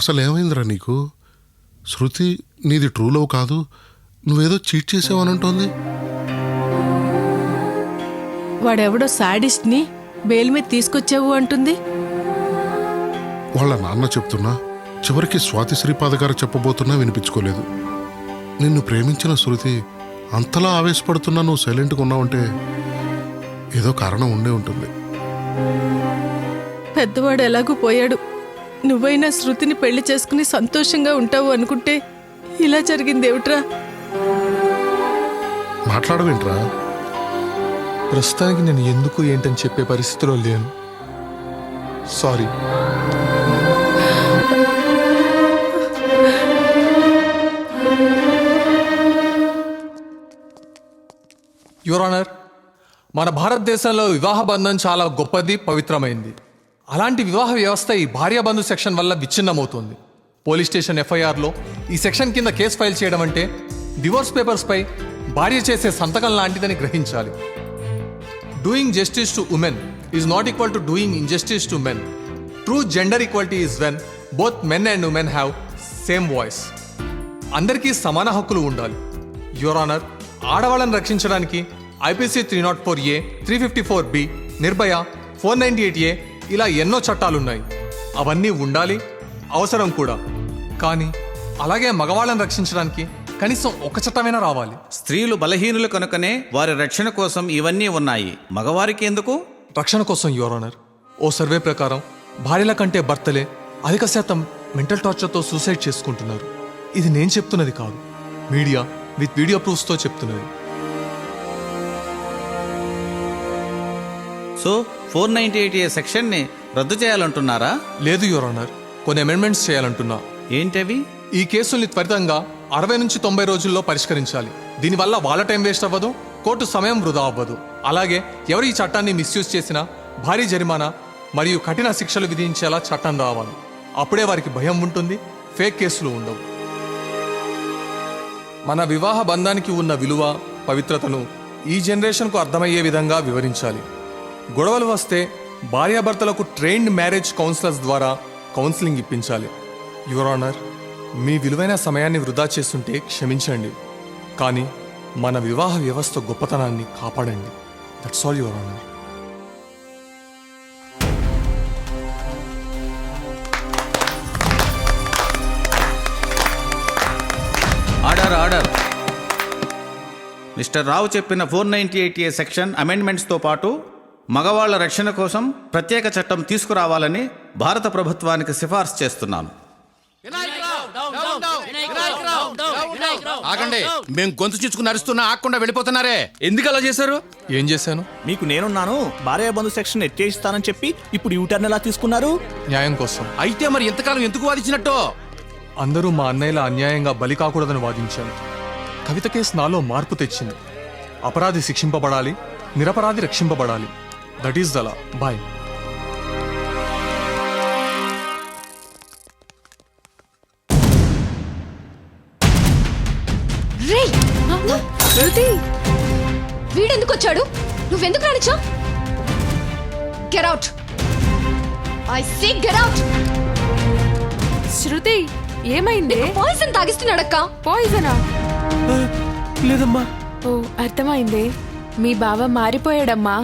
అసలు ఏమైందిరా నీకు? శృతి నీది ట్రూ లవ్ కాదు, నువ్వేదో చీట్ చేసావనంటోంది. వాడెవడో సాడిస్ట్ని బెయిల్ మీద తీసుకొచ్చావు అంటుంది. వాళ్ళ నాన్న చెప్తున్నా, చివరికి స్వాతి శ్రీపాద గారు చెప్పబోతున్నా వినిపించుకోలేదు. నిన్ను ప్రేమించిన శృతి అంతలా ఆవేశపడుతున్నా నువ్వు సైలెంట్గా ఉన్నావంటే ఏదో కారణం ఉండే ఉంటుంది. పెద్దవాడు ఎలాగూ పోయాడు, నువ్వైనా శృతిని పెళ్లి చేసుకుని సంతోషంగా ఉంటావు అనుకుంటే ఇలా జరిగింది ఏమిట్రా? మాట్లాడవేంట్రా? ప్రస్తుతానికి నేను ఎందుకు ఏంటని చెప్పే పరిస్థితిలో లేను. సారీ. యువర్ ఆనర్, మన భారతదేశంలో వివాహ బంధం చాలా గొప్పది, పవిత్రమైంది. అలాంటి వివాహ వ్యవస్థ ఈ భార్యాబంధు సెక్షన్ వల్ల విచ్ఛిన్నమవుతోంది. పోలీస్ స్టేషన్ ఎఫ్ఐఆర్లో ఈ సెక్షన్ కింద కేసు ఫైల్ చేయడం అంటే డివోర్స్ పేపర్స్పై భార్య చేసే సంతకం లాంటిదని గ్రహించాలి. Doing justice to women is not equal to doing injustice to men. True gender equality is when both men and women have same voice. అందరికీ సమాన హక్కులు ఉండాలి. యువర్ ఆనర్, ఆడవాళ్ళని రక్షించడానికి IPC 304A, 354B, Nirbhaya, 498A ఇలా ఎన్నో చట్టాలున్నాయి. అవన్నీ ఉండాలి, అవసరం కూడా. కానీ అలాగే మగవాళ్ళని రక్షించడానికి కనీసం ఒక చట్టమైనా రావాలి. స్త్రీలు బలహీనులు కనుకనే వారి రక్షణ కోసం ఇవన్నీ ఉన్నాయి. మగవారికి ఎందుకు? రక్షణ కోసం యువర్ ఆనర్. ఓ సర్వే ప్రకారం భార్యల కంటే భర్తలే అధిక శాతం మెంటల్ టార్చర్తో సూసైడ్ చేసుకుంటున్నారు. ఇది నేను చెప్తున్నది కాదు, మీడియా విత్ వీడియో ప్రూఫ్స్తో చెప్తున్నది. సో 498A సెక్షన్ని రద్దు చేయాలంటున్నారా? లేదు యువర్ ఆనర్, కొన్ని అమెండ్మెంట్స్ చేయాలంటున్నా. ఏంటవి? ఈ కేసుల్ని త్వరితంగా 60 నుంచి 90 రోజుల్లో పరిష్కరించాలి. దీనివల్ల వాళ్ళ టైం వేస్ట్ అవ్వదు, కోర్టు సమయం వృధా అవ్వదు. అలాగే ఎవరు ఈ చట్టాన్ని మిస్యూజ్ చేసినా భారీ జరిమానా మరియు కఠిన శిక్షలు విధించేలా చట్టం రావాలి. అప్పుడే వారికి భయం ఉంటుంది, ఫేక్ కేసులు ఉండవు. మన వివాహ బంధానికి ఉన్న విలువ, పవిత్రతను ఈ జనరేషన్కు అర్థమయ్యే విధంగా వివరించాలి. గొడవలు వస్తే భార్యాభర్తలకు ట్రైన్డ్ మ్యారేజ్ కౌన్సిలర్స్ ద్వారా కౌన్సిలింగ్ ఇప్పించాలి. యువర్ ఆనర్, మీ విలువైన సమయాన్ని వృధా చేస్తుంటే క్షమించండి, కానీ మన వివాహ వ్యవస్థ గొప్పతనాన్ని కాపాడండి. That's all your honour. Order order. Mister Rao చెప్పిన 498A సెక్షన్ అమెండ్మెంట్స్తో పాటు మగవాళ్ల రక్షణ కోసం ప్రత్యేక చట్టం తీసుకురావాలని భారత ప్రభుత్వానికి సిఫార్సు చేస్తున్నాను. ఆగండి, మేము గొంతు చించుకుని అరుస్తున్నా ఆగకుండా వెళ్ళిపోతున్నారే. ఎందుకు అలా చేశారు? ఏం చేశాను? మీకు నేనున్నాను. భార్యాబంధు సెక్షన్ ఎత్తేస్తానని చెప్పి ఇప్పుడు యూటర్న్ ఎలా తీసుకున్నారు? న్యాయం కోసం. అయితే మరి ఎంతకాలం ఎందుకు వాదించినట్టు? అందరూ మా అన్నయ్యల అన్యాయంగా బలి కాకూడదని వాదించాను. కవిత కేసు నాలో మార్పు తెచ్చింది. అపరాధి శిక్షింపబడాలి, నిరపరాధి రక్షింపబడాలి. That is the law. Boy. వీడెందుకు వచ్చాడు? నువ్వెందుకు రానిచ్చా? Get out. I say get out. Shruti, ఏమైంది? పాయిజన్ తాగిస్తున్నాడక్క. పాయిజనా? లేదమ్మా. ఓ, అర్థమైంది. మీ బావ మారిపోయాడమ్మా.